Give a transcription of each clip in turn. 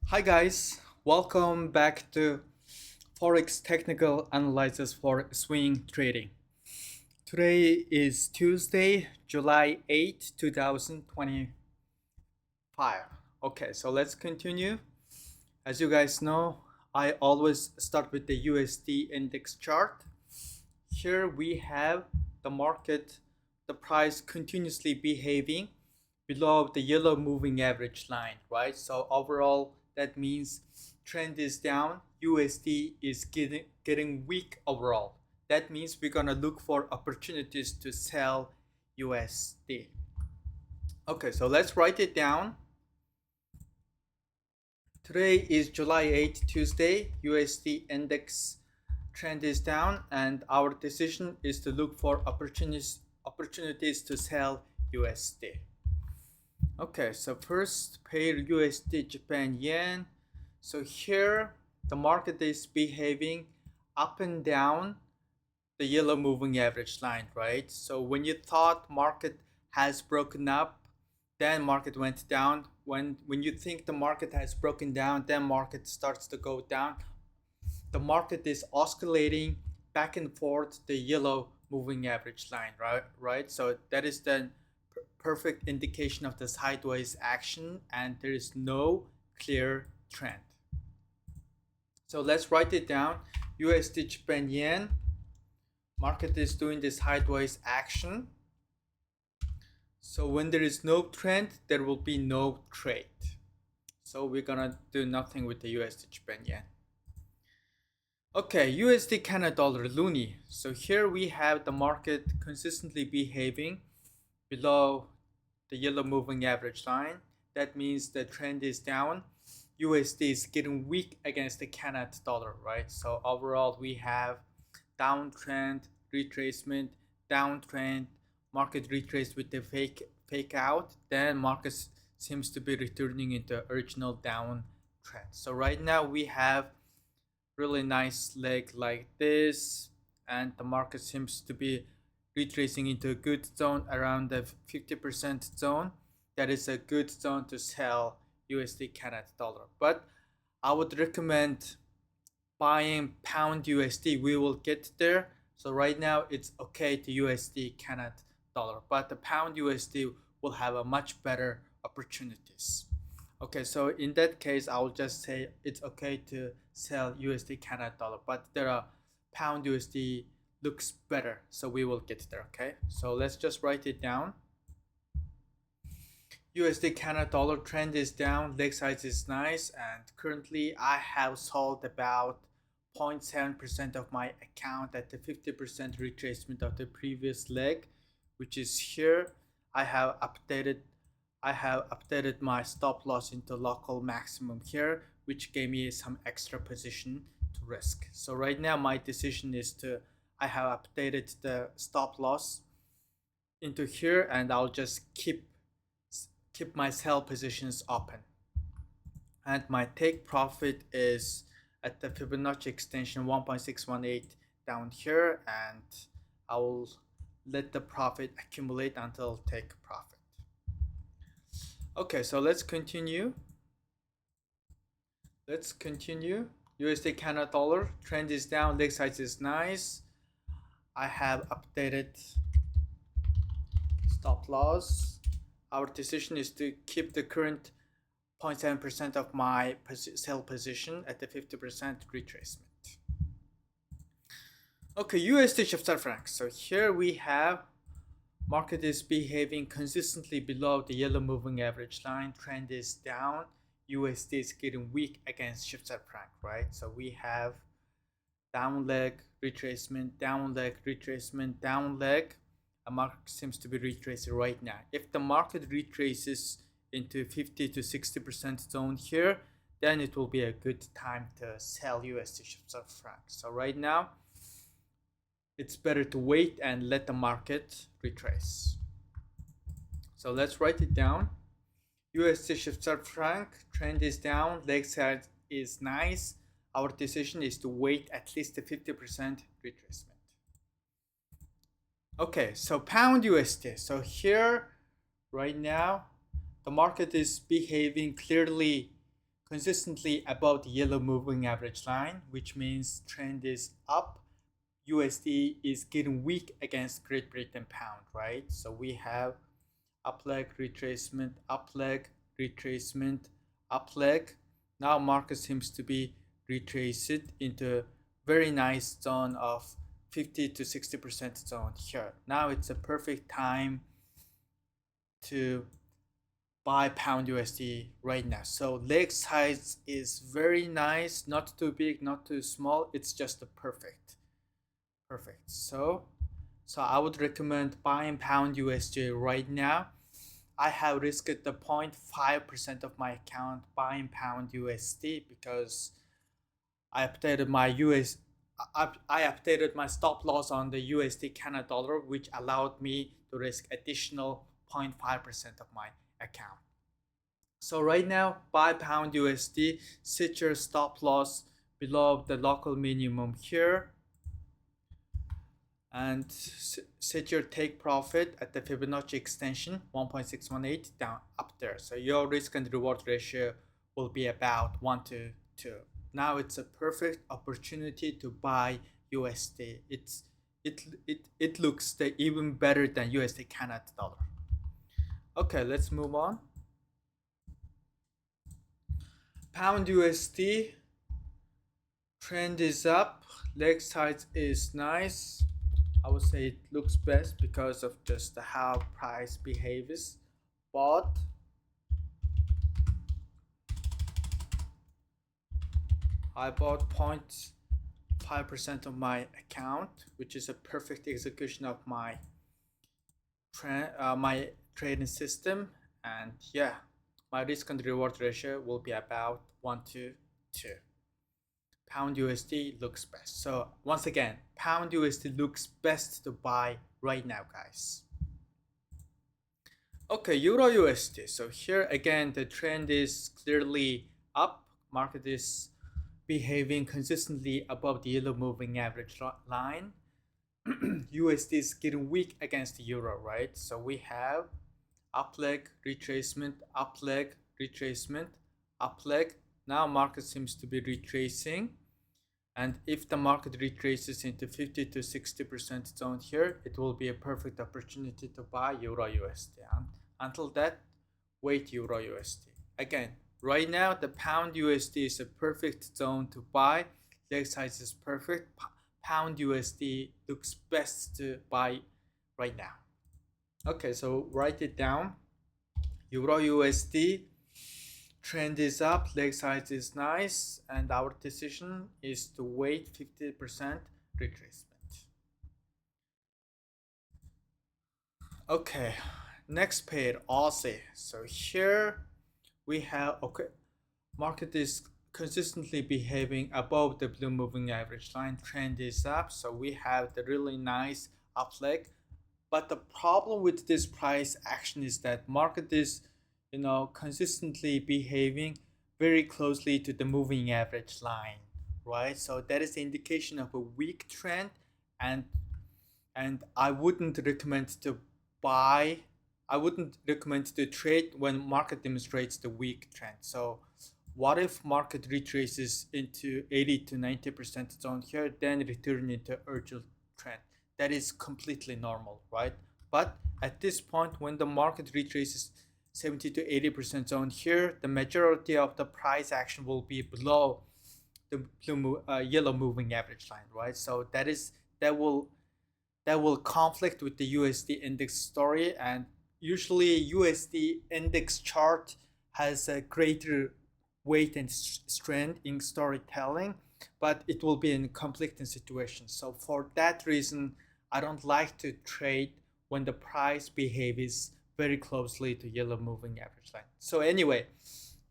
Hi guys, welcome back to Forex technical analysis for swing trading. Today is Tuesday, July 8, 2025. Okay, so let's continue. As you guys know, I always start with the USD index chart. Here we have the market, the price continuously behaving below the yellow moving average line, right? So overall, that means trend is down. USD is getting weak overall. That means we're gonna look for opportunities to sell USD. Okay, so let's write it down. Today is July 8, Tuesday. USD index trend is down, and our decision is to look for opportunities to sell USD. Okay, so first pair USD Japan yen. So here the market is behaving up and down the yellow moving average line, right? So when you thought market has broken up, then market went down. When you think the market has broken down, then market starts to go down. The market is oscillating back and forth the yellow moving average line, right? So that is the perfect indication of the sideways action, and there is no clear trend. So let's write it down. USD Japan yen market is doing this sideways action. So when there is no trend, there will be no trade. So we're gonna do nothing with the USD Japan yen. Okay, USD Canada dollar loonie. So here we have the market consistently behaving below the yellow moving average line. That means the trend is down. USD is getting weak against the Canada dollar, right? So overall we have downtrend, retracement, downtrend, market retrace with the fake out, then market seems to be returning into original down trend. So right now we have really nice leg like this, and the market seems to be retracing into a good zone around the 50% zone. That is a good zone to sell USD Canada dollar, but I would recommend buying pound USD. We will get there. So right now it's okay to USD Canada dollar, but the pound USD will have a much better opportunities. Okay, so in that case, I will just say it's okay to sell USD Canada dollar, but there are pound USD looks better, so we will get there. Okay, so let's just write it down. USD Canada dollar trend is down, leg size is nice, and currently I have sold about 0.7% of my account at the 50% retracement of the previous leg, which is here. I have updated my stop loss into local maximum here, which gave me some extra position to risk. So right now my decision is to I have updated the stop loss into here, and I'll just keep my sell positions open. And my take profit is at the Fibonacci extension 1.618 down here, and I will let the profit accumulate until take profit. Okay, so let's continue. USD Canada dollar trend is down, leg size is nice. I have updated stop loss. Our decision is to keep the current 0.7% of my sell position at the 50% retracement. Okay, USD Schweizer franc. So here we have market is behaving consistently below the yellow moving average line. Trend is down. USD is getting weak against Schweizer franc, right? So we have down leg retracement, down leg retracement, down leg. A market seems to be retracing right now. If the market retraces into 50 to 60% zone here, then it will be a good time to sell USD Schweizer franc. So right now, it's better to wait and let the market retrace. So let's write it down. USD Schweizer franc trend is down, leg size is nice. Our decision is to wait at least the 50% retracement. Okay, so pound USD. So here, right now, the market is behaving clearly consistently above the yellow moving average line, which means trend is up. USD is getting weak against Great Britain pound, right? So we have up leg, retracement, up leg, retracement, up leg. Now market seems to be retraced into very nice zone of 50 to 60% zone here. Now it's a perfect time to buy pound USD right now. So leg size is very nice, not too big, not too small. It's just the perfect. So I would recommend buying pound USD right now. I have risked the 0.5% of my account buying pound USD because I updated my I updated my stop loss on the USD Canada dollar, which allowed me to risk additional 0.5% of my account. So right now, buy pound USD, set your stop loss below the local minimum here, and set your take profit at the Fibonacci extension 1.618 down up there. So your risk and reward ratio will be about 1 to 2. Now it's a perfect opportunity to buy USD. It looks even better than USD Canada dollar. Okay, let's move on. Pound USD trend is up, leg size is nice. I would say it looks best because of just how price behaves. But I bought 0.5% of my account, which is a perfect execution of my trading system, and yeah, my risk and reward ratio will be about 1 to 2. Pound USD looks best. So once again, pound USD looks best to buy right now, guys. Okay, Euro USD. So here again, the trend is clearly up. Market is behaving consistently above the yellow moving average line. USD is getting weak against the euro, right? So we have up leg, retracement, up leg, retracement, up leg. Now market seems to be retracing. And if the market retraces into 50 to 60% zone here, it will be a perfect opportunity to buy Euro USD. And until that, wait Euro USD. Again, right now, the pound USD is a perfect zone to buy. Leg size is perfect. Pound USD looks best to buy right now. Okay, so write it down. Euro USD trend is up, leg size is nice, and our decision is to wait 50% retracement. Okay, next pair, Aussie. So here we have, okay, market is consistently behaving above the blue moving average line. Trend is up, so we have the really nice up leg. But the problem with this price action is that market is consistently behaving very closely to the moving average line, right? So that is the indication of a weak trend, and I wouldn't recommend to buy. I wouldn't recommend to trade when market demonstrates the weak trend. So what if market retraces into 80 to 90% zone here, then return into urgent trend? That is completely normal, right? But at this point, when the market retraces 70 to 80% zone here, the majority of the price action will be below the yellow moving average line, right? So that will conflict with the USD index story, and usually USD index chart has a greater weight and strength in storytelling, but it will be in conflicting situations. So for that reason, I don't like to trade when the price behaves very closely to yellow moving average line. So anyway,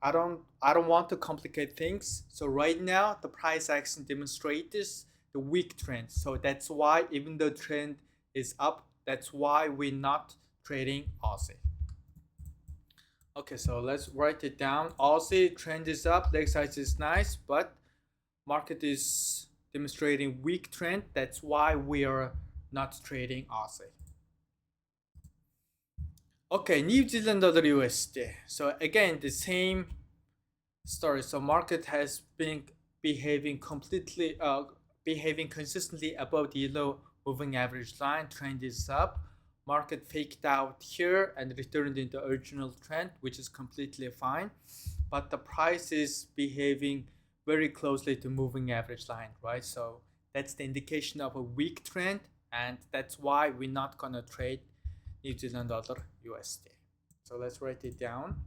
I don't want to complicate things. So right now the price action demonstrates the weak trend. So that's why even though trend is up, that's why we're not trading Aussie. Okay, so let's write it down. Aussie trend is up, leg size is nice, but market is demonstrating weak trend. That's why we are not trading Aussie. Okay, New Zealand dollar USD. So again, the same story. So market has been behaving consistently above the yellow moving average line. Trend is up. Market faked out here and returned into the original trend, which is completely fine. But the price is behaving very closely to moving average line, right? So that's the indication of a weak trend, and that's why we're not gonna trade New Zealand dollar USD. So let's write it down.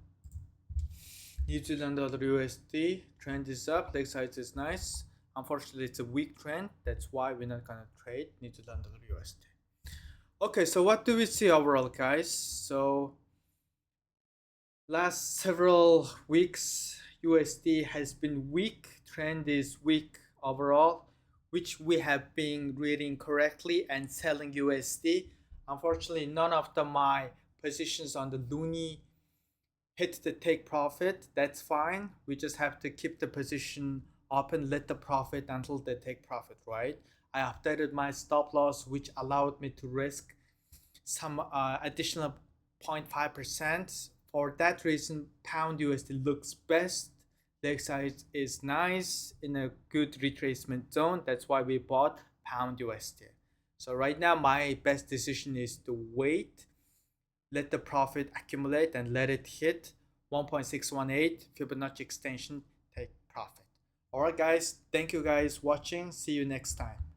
New Zealand dollar USD trend is up, leg size is nice. Unfortunately, it's a weak trend. That's why we're not gonna trade New Zealand dollar USD. Okay, so what do we see overall, guys? So last several weeks, USD has been weak. Trend is weak overall, which we have been reading correctly and selling USD. Unfortunately, none of my positions on the loonie hit the take profit. That's fine. We just have to keep the position open, let the profit until they take profit, right? I updated my stop loss, which allowed me to risk some additional 0.5%. For that reason, pound USD looks best. Leg size is nice in a good retracement zone. That's why we bought pound USD. So right now, my best decision is to wait, let the profit accumulate, and let it hit 1.618 Fibonacci extension, take profit. All right, guys. Thank you guys watching. See you next time.